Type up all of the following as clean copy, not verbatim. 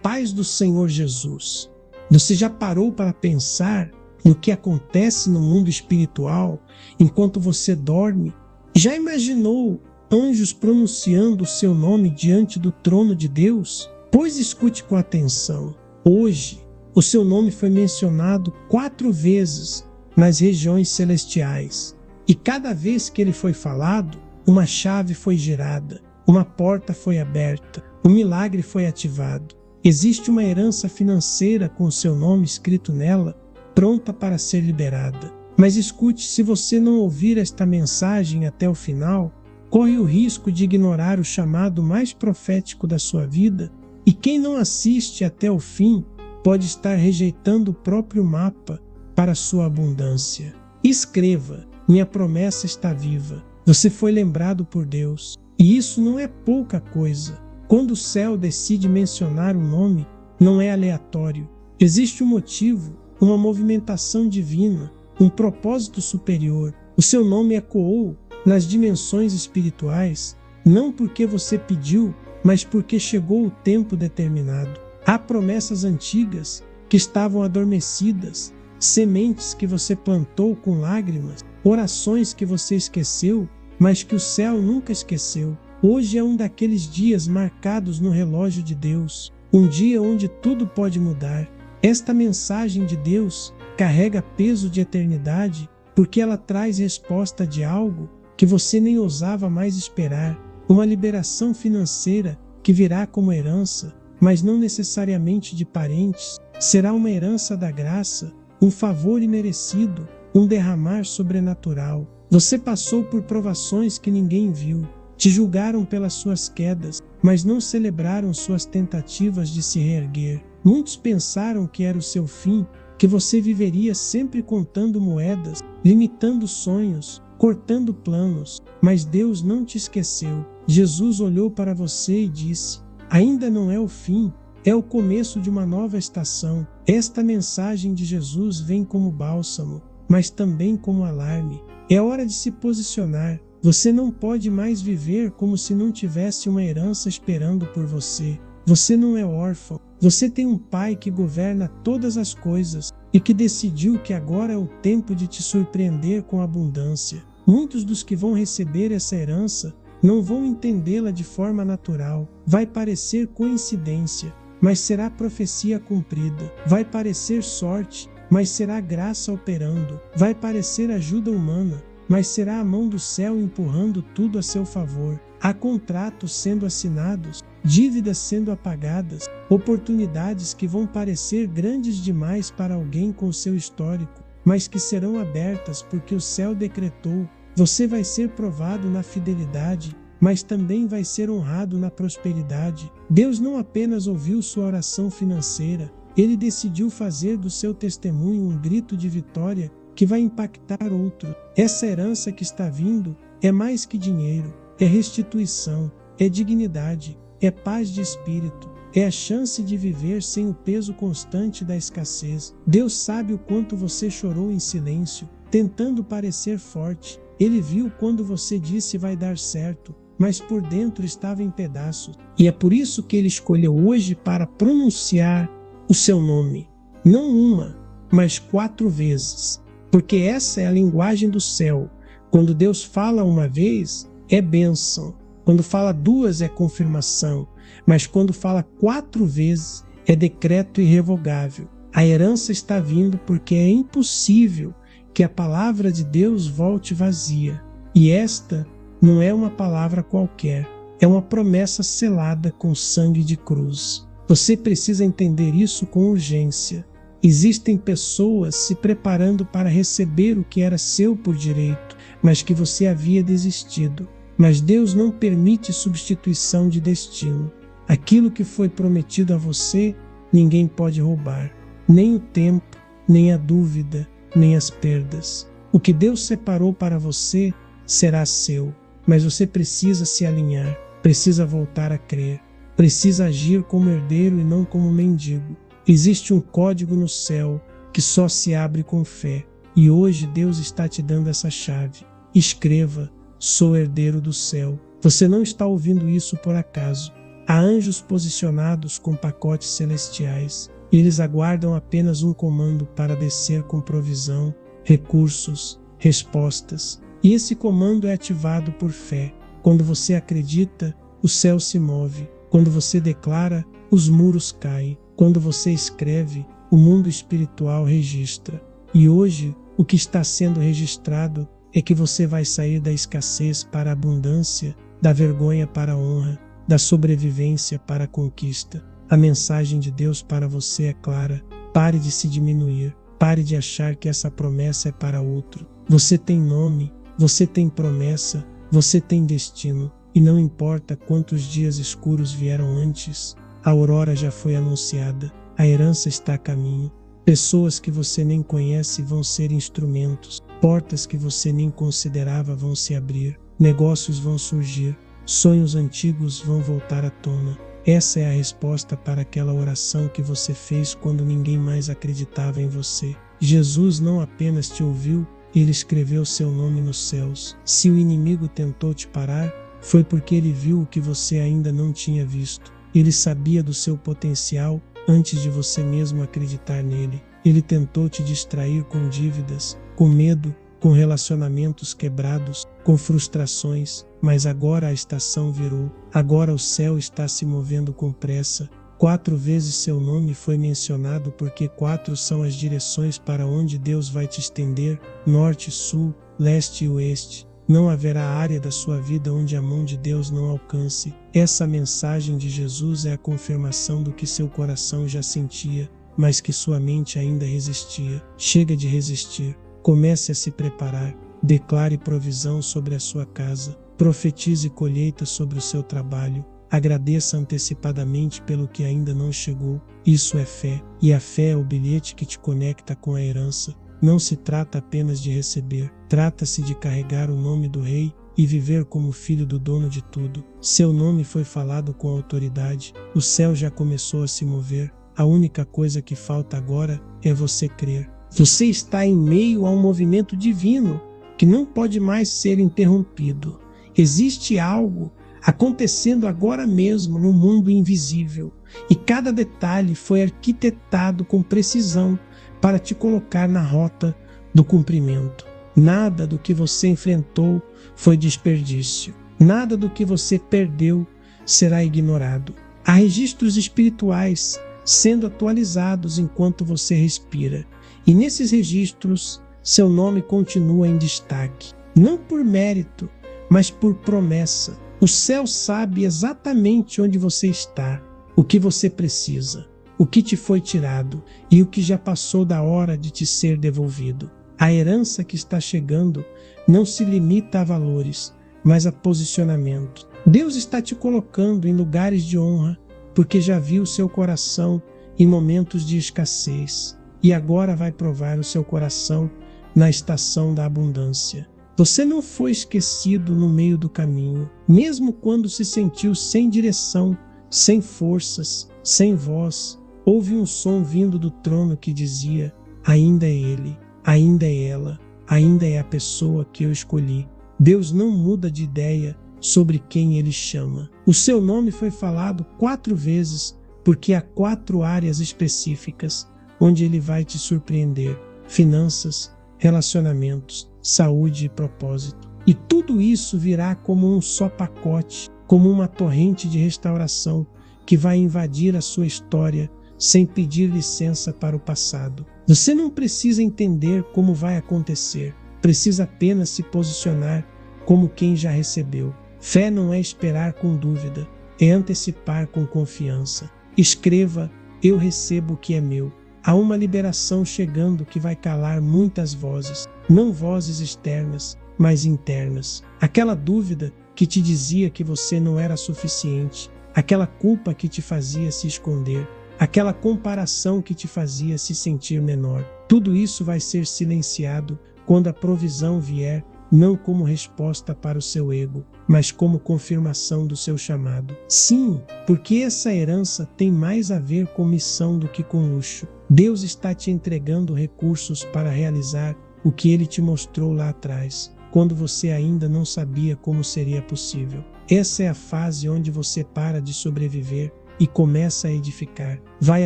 paz do Senhor Jesus. Você já parou para pensar no que acontece no mundo espiritual enquanto você dorme? Já imaginou anjos pronunciando o seu nome diante do trono de Deus? Pois escute com atenção. Hoje, o seu nome foi mencionado 4 vezes nas regiões celestiais. E cada vez que ele foi falado, uma chave foi girada, uma porta foi aberta, um milagre foi ativado. Existe uma herança financeira com o seu nome escrito nela, pronta para ser liberada. Mas escute, se você não ouvir esta mensagem até o final, corre o risco de ignorar o chamado mais profético da sua vida, e quem não assiste até o fim pode estar rejeitando o próprio mapa para a sua abundância. Escreva: minha promessa está viva. Você foi lembrado por Deus. E isso não é pouca coisa. Quando o céu decide mencionar o nome, não é aleatório. Existe um motivo, uma movimentação divina, um propósito superior. O seu nome ecoou nas dimensões espirituais, não porque você pediu, mas porque chegou o tempo determinado. Há promessas antigas que estavam adormecidas, sementes que você plantou com lágrimas, orações que você esqueceu, mas que o céu nunca esqueceu. Hoje é um daqueles dias marcados no relógio de Deus, um dia onde tudo pode mudar. Esta mensagem de Deus carrega peso de eternidade porque ela traz resposta de algo que você nem ousava mais esperar, uma liberação financeira que virá como herança, mas não necessariamente de parentes. Será uma herança da graça, um favor imerecido, um derramar sobrenatural. Você passou por provações que ninguém viu. Te julgaram pelas suas quedas, mas não celebraram suas tentativas de se reerguer. Muitos pensaram que era o seu fim, que você viveria sempre contando moedas, limitando sonhos, cortando planos. Mas Deus não te esqueceu. Jesus olhou para você e disse: ainda não é o fim, é o começo de uma nova estação. Esta mensagem de Jesus vem como bálsamo, mas também como alarme. É hora de se posicionar. Você não pode mais viver como se não tivesse uma herança esperando por você. Você não é órfão. Você tem um Pai que governa todas as coisas e que decidiu que agora é o tempo de te surpreender com abundância. Muitos dos que vão receber essa herança não vão entendê-la de forma natural. Vai parecer coincidência, mas será profecia cumprida. Vai parecer sorte, mas será graça operando. Vai parecer ajuda humana, mas será a mão do céu empurrando tudo a seu favor. Há contratos sendo assinados, dívidas sendo apagadas, oportunidades que vão parecer grandes demais para alguém com seu histórico, mas que serão abertas porque o céu decretou. Você vai ser provado na fidelidade, mas também vai ser honrado na prosperidade. Deus não apenas ouviu sua oração financeira, Ele decidiu fazer do seu testemunho um grito de vitória que vai impactar outro. Essa herança que está vindo é mais que dinheiro, é restituição, é dignidade, é paz de espírito, é a chance de viver sem o peso constante da escassez. Deus sabe o quanto você chorou em silêncio, tentando parecer forte. Ele viu quando você disse vai dar certo, mas por dentro estava em pedaços. E é por isso que Ele escolheu hoje para pronunciar o seu nome, não uma, mas 4 vezes. Porque essa é a linguagem do céu. Quando Deus fala uma vez, é bênção. Quando fala 2, é confirmação. Mas quando fala 4 vezes, é decreto irrevogável. A herança está vindo porque é impossível que a palavra de Deus volte vazia. E esta não é uma palavra qualquer. É uma promessa selada com sangue de cruz. Você precisa entender isso com urgência. Existem pessoas se preparando para receber o que era seu por direito, mas que você havia desistido. Mas Deus não permite substituição de destino. Aquilo que foi prometido a você, ninguém pode roubar. Nem o tempo, nem a dúvida, nem as perdas. O que Deus separou para você será seu, mas você precisa se alinhar, precisa voltar a crer, precisa agir como herdeiro e não como mendigo. Existe um código no céu que só se abre com fé, e hoje Deus está te dando essa chave. Escreva: sou herdeiro do céu. Você não está ouvindo isso por acaso. Há anjos posicionados com pacotes celestiais. E eles aguardam apenas um comando para descer com provisão, recursos, respostas. E esse comando é ativado por fé. Quando você acredita, o céu se move. Quando você declara, os muros caem. Quando você escreve, o mundo espiritual registra. E hoje, o que está sendo registrado é que você vai sair da escassez para a abundância, da vergonha para a honra, da sobrevivência para a conquista. A mensagem de Deus para você é clara. Pare de se diminuir. Pare de achar que essa promessa é para outro. Você tem nome, você tem promessa, você tem destino. E não importa quantos dias escuros vieram antes, a aurora já foi anunciada. A herança está a caminho. Pessoas que você nem conhece vão ser instrumentos. Portas que você nem considerava vão se abrir. Negócios vão surgir. Sonhos antigos vão voltar à tona. Essa é a resposta para aquela oração que você fez quando ninguém mais acreditava em você. Jesus não apenas te ouviu, ele escreveu seu nome nos céus. Se o inimigo tentou te parar, foi porque ele viu o que você ainda não tinha visto. Ele sabia do seu potencial antes de você mesmo acreditar nele. Ele tentou te distrair com dívidas, com medo, com relacionamentos quebrados, com frustrações, mas agora a estação virou. Agora o céu está se movendo com pressa. 4 vezes seu nome foi mencionado porque 4 são as direções para onde Deus vai te estender: norte, sul, leste e oeste. Não haverá área da sua vida onde a mão de Deus não alcance. Essa mensagem de Jesus é a confirmação do que seu coração já sentia, mas que sua mente ainda resistia. Chega de resistir. Comece a se preparar. Declare provisão sobre a sua casa. Profetize colheita sobre o seu trabalho. Agradeça antecipadamente pelo que ainda não chegou. Isso é fé. E a fé é o bilhete que te conecta com a herança. Não se trata apenas de receber. Trata-se de carregar o nome do Rei e viver como filho do dono de tudo. Seu nome foi falado com autoridade. O céu já começou a se mover. A única coisa que falta agora é você crer. Você está em meio a um movimento divino que não pode mais ser interrompido. Existe algo acontecendo agora mesmo no mundo invisível, e cada detalhe foi arquitetado com precisão para te colocar na rota do cumprimento. Nada do que você enfrentou foi desperdício. Nada do que você perdeu será ignorado. Há registros espirituais sendo atualizados enquanto você respira. E nesses registros, seu nome continua em destaque. Não por mérito, mas por promessa. O céu sabe exatamente onde você está, o que você precisa, o que te foi tirado e o que já passou da hora de te ser devolvido. A herança que está chegando não se limita a valores, mas a posicionamento. Deus está te colocando em lugares de honra, porque já viu seu coração em momentos de escassez e agora vai provar o seu coração na estação da abundância. Você não foi esquecido no meio do caminho, mesmo quando se sentiu sem direção, sem forças, sem voz. Houve um som vindo do trono que dizia: ainda é ele, ainda é ela, ainda é a pessoa que eu escolhi. Deus não muda de ideia sobre quem ele chama. O seu nome foi falado 4 vezes, porque há 4 áreas específicas onde ele vai te surpreender: finanças, relacionamentos, saúde e propósito. E tudo isso virá como um só pacote, como uma torrente de restauração que vai invadir a sua história sem pedir licença para o passado. Você não precisa entender como vai acontecer, precisa apenas se posicionar como quem já recebeu. Fé não é esperar com dúvida, é antecipar com confiança. Escreva: eu recebo o que é meu. Há uma liberação chegando que vai calar muitas vozes, não vozes externas, mas internas. Aquela dúvida que te dizia que você não era suficiente, aquela culpa que te fazia se esconder, aquela comparação que te fazia se sentir menor. Tudo isso vai ser silenciado quando a provisão vier, não como resposta para o seu ego, mas como confirmação do seu chamado. Sim, porque essa herança tem mais a ver com missão do que com luxo. Deus está te entregando recursos para realizar o que Ele te mostrou lá atrás, quando você ainda não sabia como seria possível. Essa é a fase onde você para de sobreviver e começa a edificar. Vai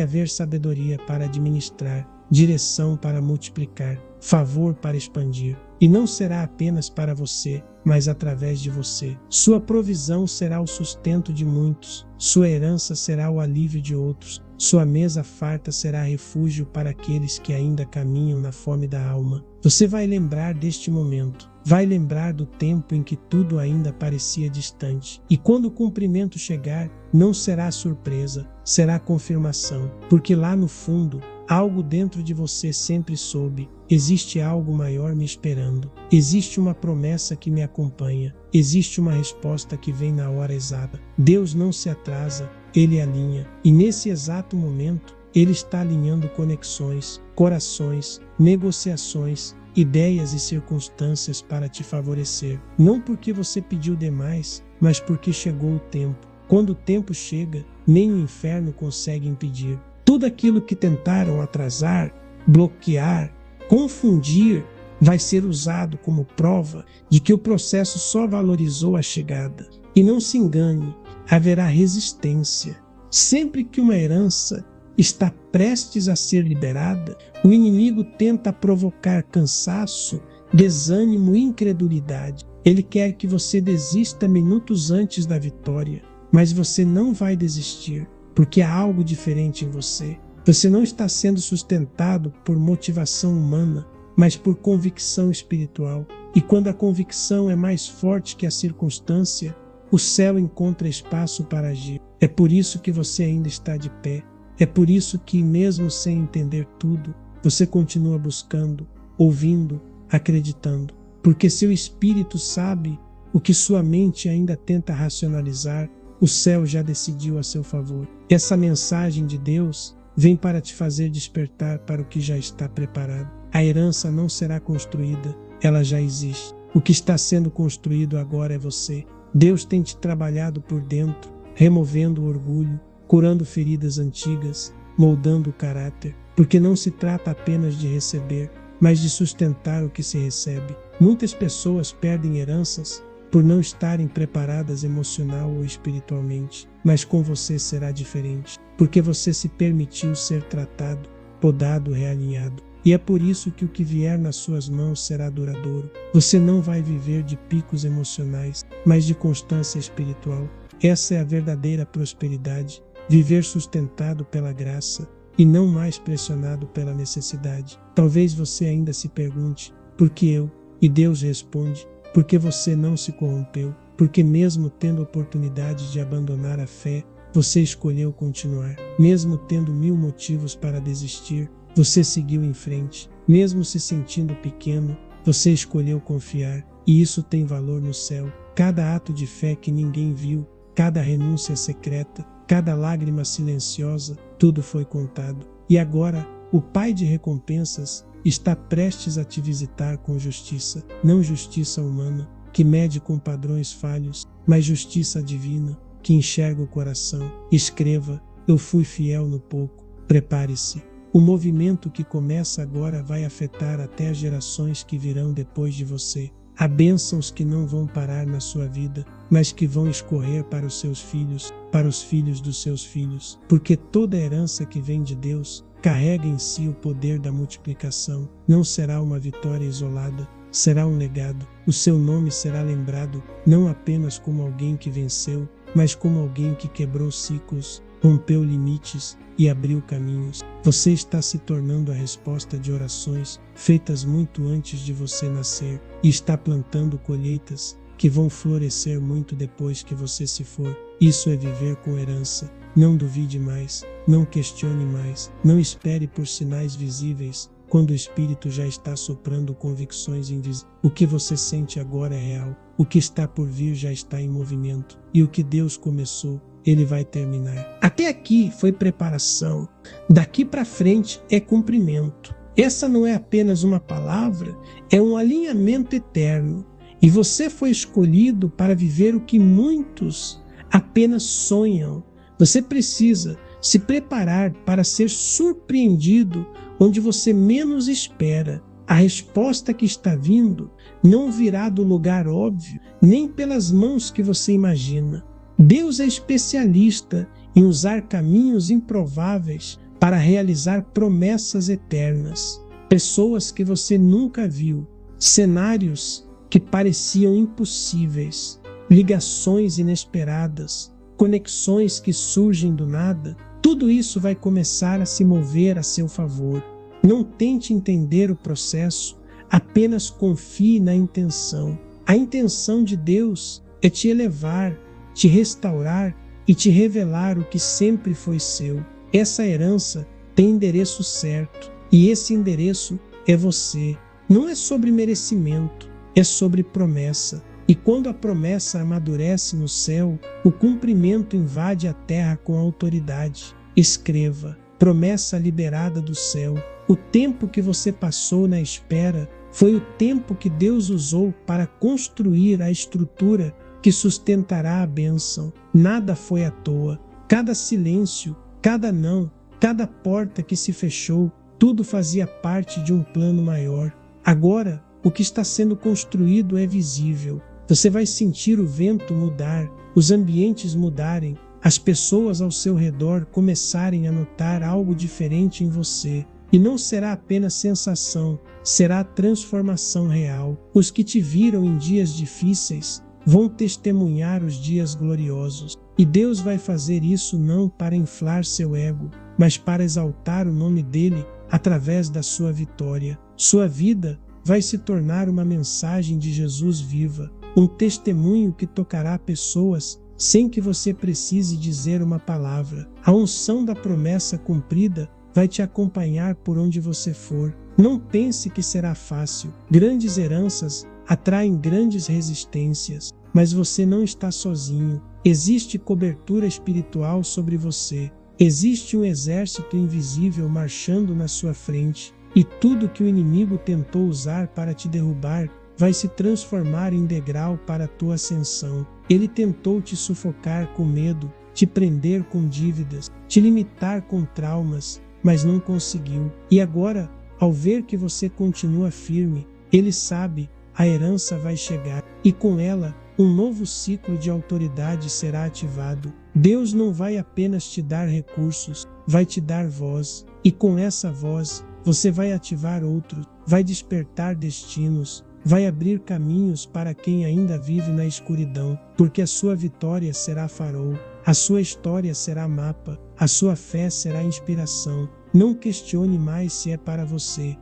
haver sabedoria para administrar, direção para multiplicar, favor para expandir. E não será apenas para você, mas através de você. Sua provisão será o sustento de muitos, sua herança será o alívio de outros, sua mesa farta será refúgio para aqueles que ainda caminham na fome da alma. Você vai lembrar deste momento, vai lembrar do tempo em que tudo ainda parecia distante. E quando o cumprimento chegar, não será surpresa, será confirmação, porque lá no fundo, algo dentro de você sempre soube: existe algo maior me esperando. Existe uma promessa que me acompanha. Existe uma resposta que vem na hora exata. Deus não se atrasa, Ele alinha. E nesse exato momento, Ele está alinhando conexões, corações, negociações, ideias e circunstâncias para te favorecer. Não porque você pediu demais, mas porque chegou o tempo. Quando o tempo chega, nem o inferno consegue impedir. Tudo aquilo que tentaram atrasar, bloquear, confundir, vai ser usado como prova de que o processo só valorizou a chegada. E não se engane, haverá resistência. Sempre que uma herança está prestes a ser liberada, o inimigo tenta provocar cansaço, desânimo e incredulidade. Ele quer que você desista minutos antes da vitória, mas você não vai desistir, porque há algo diferente em você. Você não está sendo sustentado por motivação humana, mas por convicção espiritual. E quando a convicção é mais forte que a circunstância, o céu encontra espaço para agir. É por isso que você ainda está de pé. É por isso que, mesmo sem entender tudo, você continua buscando, ouvindo, acreditando. Porque seu espírito sabe o que sua mente ainda tenta racionalizar. O céu já decidiu a seu favor. Essa mensagem de Deus vem para te fazer despertar para o que já está preparado. A herança não será construída, ela já existe. O que está sendo construído agora é você. Deus tem te trabalhado por dentro, removendo o orgulho, curando feridas antigas, moldando o caráter. Porque não se trata apenas de receber, mas de sustentar o que se recebe. Muitas pessoas perdem heranças por não estarem preparadas emocional ou espiritualmente. Mas com você será diferente, porque você se permitiu ser tratado, podado, realinhado. E é por isso que o que vier nas suas mãos será duradouro. Você não vai viver de picos emocionais, mas de constância espiritual. Essa é a verdadeira prosperidade, viver sustentado pela graça e não mais pressionado pela necessidade. Talvez você ainda se pergunte, por que eu? E Deus responde, porque você não se corrompeu, porque mesmo tendo oportunidade de abandonar a fé, você escolheu continuar. Mesmo tendo 1000 motivos para desistir, você seguiu em frente. Mesmo se sentindo pequeno, você escolheu confiar. E isso tem valor no céu. Cada ato de fé que ninguém viu, cada renúncia secreta, cada lágrima silenciosa, tudo foi contado. E agora, o Pai de recompensas está prestes a te visitar com justiça. Não justiça humana, que mede com padrões falhos, mas justiça divina, que enxerga o coração. Escreva, eu fui fiel no pouco. Prepare-se. O movimento que começa agora vai afetar até as gerações que virão depois de você. Há bênçãos que não vão parar na sua vida, mas que vão escorrer para os seus filhos, para os filhos dos seus filhos. Porque toda herança que vem de Deus carrega em si o poder da multiplicação. Não será uma vitória isolada, será um legado. O seu nome será lembrado não apenas como alguém que venceu, mas como alguém que quebrou ciclos, rompeu limites e abriu caminhos. Você está se tornando a resposta de orações feitas muito antes de você nascer e está plantando colheitas que vão florescer muito depois que você se for. Isso é viver com herança. Não duvide mais, não questione mais, não espere por sinais visíveis quando o Espírito já está soprando convicções invisíveis. O que você sente agora é real. O que está por vir já está em movimento. E o que Deus começou, Ele vai terminar. Até aqui foi preparação. Daqui para frente é cumprimento. Essa não é apenas uma palavra, é um alinhamento eterno. E você foi escolhido para viver o que muitos apenas sonham. Você precisa se preparar para ser surpreendido onde você menos espera. A resposta que está vindo não virá do lugar óbvio, nem pelas mãos que você imagina. Deus é especialista em usar caminhos improváveis para realizar promessas eternas. Pessoas que você nunca viu, cenários que pareciam impossíveis, ligações inesperadas, conexões que surgem do nada, tudo isso vai começar a se mover a seu favor. Não tente entender o processo, apenas confie na intenção. A intenção de Deus é te elevar, te restaurar e te revelar o que sempre foi seu. Essa herança tem endereço certo, e esse endereço é você. Não é sobre merecimento, é sobre promessa. E quando a promessa amadurece no céu, o cumprimento invade a terra com autoridade. Escreva: promessa liberada do céu. O tempo que você passou na espera foi o tempo que Deus usou para construir a estrutura que sustentará a bênção. Nada foi à toa. Cada silêncio, cada não, cada porta que se fechou, tudo fazia parte de um plano maior. Agora, o que está sendo construído é visível. Você vai sentir o vento mudar, os ambientes mudarem, as pessoas ao seu redor começarem a notar algo diferente em você. E não será apenas sensação, será transformação real. Os que te viram em dias difíceis vão testemunhar os dias gloriosos. E Deus vai fazer isso não para inflar seu ego, mas para exaltar o nome dele através da sua vitória. Sua vida vai se tornar uma mensagem de Jesus viva, um testemunho que tocará pessoas sem que você precise dizer uma palavra. A unção da promessa cumprida vai te acompanhar por onde você for. Não pense que será fácil. Grandes heranças atraem grandes resistências, mas você não está sozinho. Existe cobertura espiritual sobre você. Existe um exército invisível marchando na sua frente, e tudo que o inimigo tentou usar para te derrubar vai se transformar em degrau para a tua ascensão. Ele tentou te sufocar com medo, te prender com dívidas, te limitar com traumas, mas não conseguiu. E agora, ao ver que você continua firme, ele sabe, a herança vai chegar, e com ela, um novo ciclo de autoridade será ativado. Deus não vai apenas te dar recursos, vai te dar voz, e com essa voz, você vai ativar outros, vai despertar destinos, vai abrir caminhos para quem ainda vive na escuridão, porque a sua vitória será farol, a sua história será mapa, a sua fé será inspiração. Não questione mais se é para você.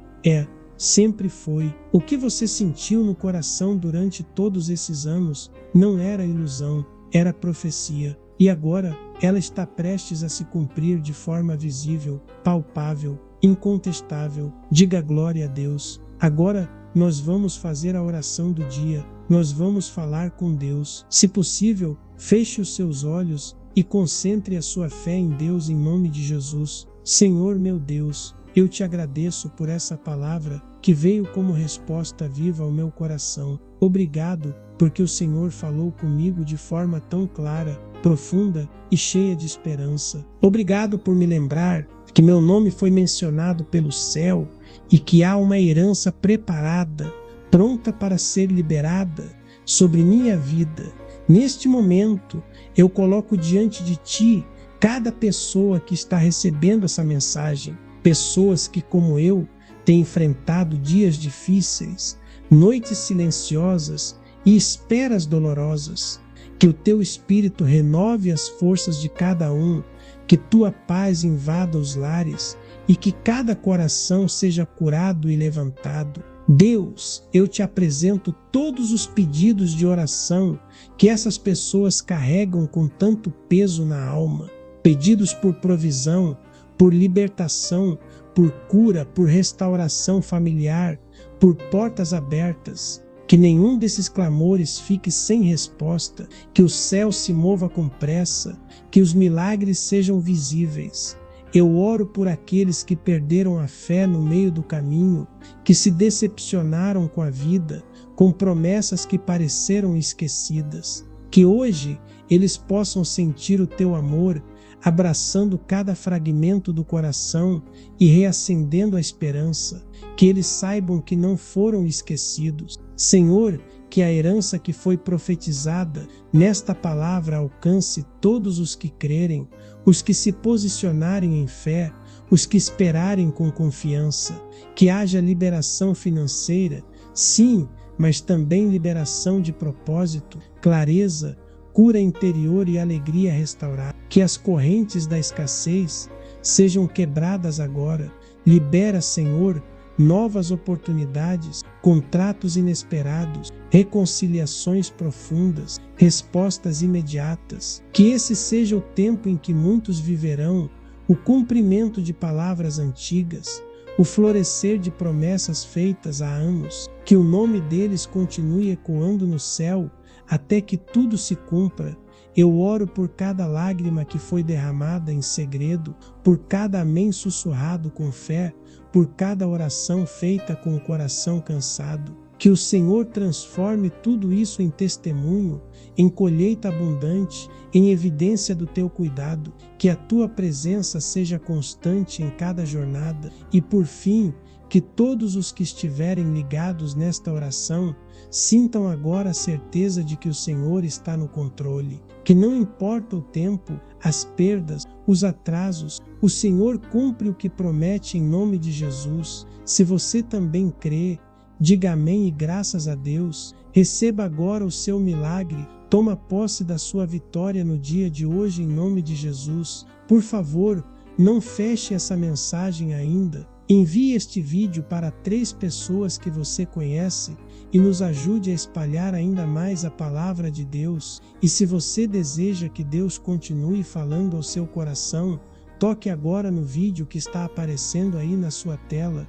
Sempre foi. O que você sentiu no coração durante todos esses anos não era ilusão, era profecia. E agora ela está prestes a se cumprir de forma visível, palpável, incontestável. Diga glória a Deus. Agora nós vamos fazer a oração do dia. Nós vamos falar com Deus. Se possível, feche os seus olhos e concentre a sua fé em Deus em nome de Jesus. Senhor meu Deus, eu te agradeço por essa palavra que veio como resposta viva ao meu coração. Obrigado, porque o Senhor falou comigo de forma tão clara, profunda e cheia de esperança. Obrigado por me lembrar que meu nome foi mencionado pelo céu e que há uma herança preparada, pronta para ser liberada sobre minha vida. Neste momento, eu coloco diante de ti cada pessoa que está recebendo essa mensagem, pessoas que, como eu, têm enfrentado dias difíceis, noites silenciosas e esperas dolorosas. Que o teu Espírito renove as forças de cada um, que tua paz invada os lares e que cada coração seja curado e levantado. Deus, eu te apresento todos os pedidos de oração que essas pessoas carregam com tanto peso na alma. Pedidos por provisão, por libertação, por cura, por restauração familiar, por portas abertas. Que nenhum desses clamores fique sem resposta, que o céu se mova com pressa, que os milagres sejam visíveis. Eu oro por aqueles que perderam a fé no meio do caminho, que se decepcionaram com a vida, com promessas que pareceram esquecidas. Que hoje eles possam sentir o teu amor, abraçando cada fragmento do coração e reacendendo a esperança, que eles saibam que não foram esquecidos. Senhor, que a herança que foi profetizada nesta palavra alcance todos os que crerem, os que se posicionarem em fé, os que esperarem com confiança, que haja liberação financeira, sim, mas também liberação de propósito, clareza, cura interior e alegria restaurada. Que as correntes da escassez sejam quebradas agora. Libera, Senhor, novas oportunidades, contratos inesperados, reconciliações profundas, respostas imediatas. Que esse seja o tempo em que muitos viverão o cumprimento de palavras antigas, o florescer de promessas feitas há anos. Que o nome deles continue ecoando no céu até que tudo se cumpra. Eu oro por cada lágrima que foi derramada em segredo, por cada amém sussurrado com fé, por cada oração feita com o coração cansado. Que o Senhor transforme tudo isso em testemunho, em colheita abundante, em evidência do teu cuidado. Que a tua presença seja constante em cada jornada. E por fim, que todos os que estiverem ligados nesta oração sintam agora a certeza de que o Senhor está no controle, que não importa o tempo, as perdas, os atrasos, o Senhor cumpre o que promete em nome de Jesus. Se você também crê, diga amém e graças a Deus. Receba agora o seu milagre, toma posse da sua vitória no dia de hoje em nome de Jesus. Por favor, não feche essa mensagem ainda. Envie este vídeo para 3 pessoas que você conhece e nos ajude a espalhar ainda mais a palavra de Deus. E se você deseja que Deus continue falando ao seu coração, toque agora no vídeo que está aparecendo aí na sua tela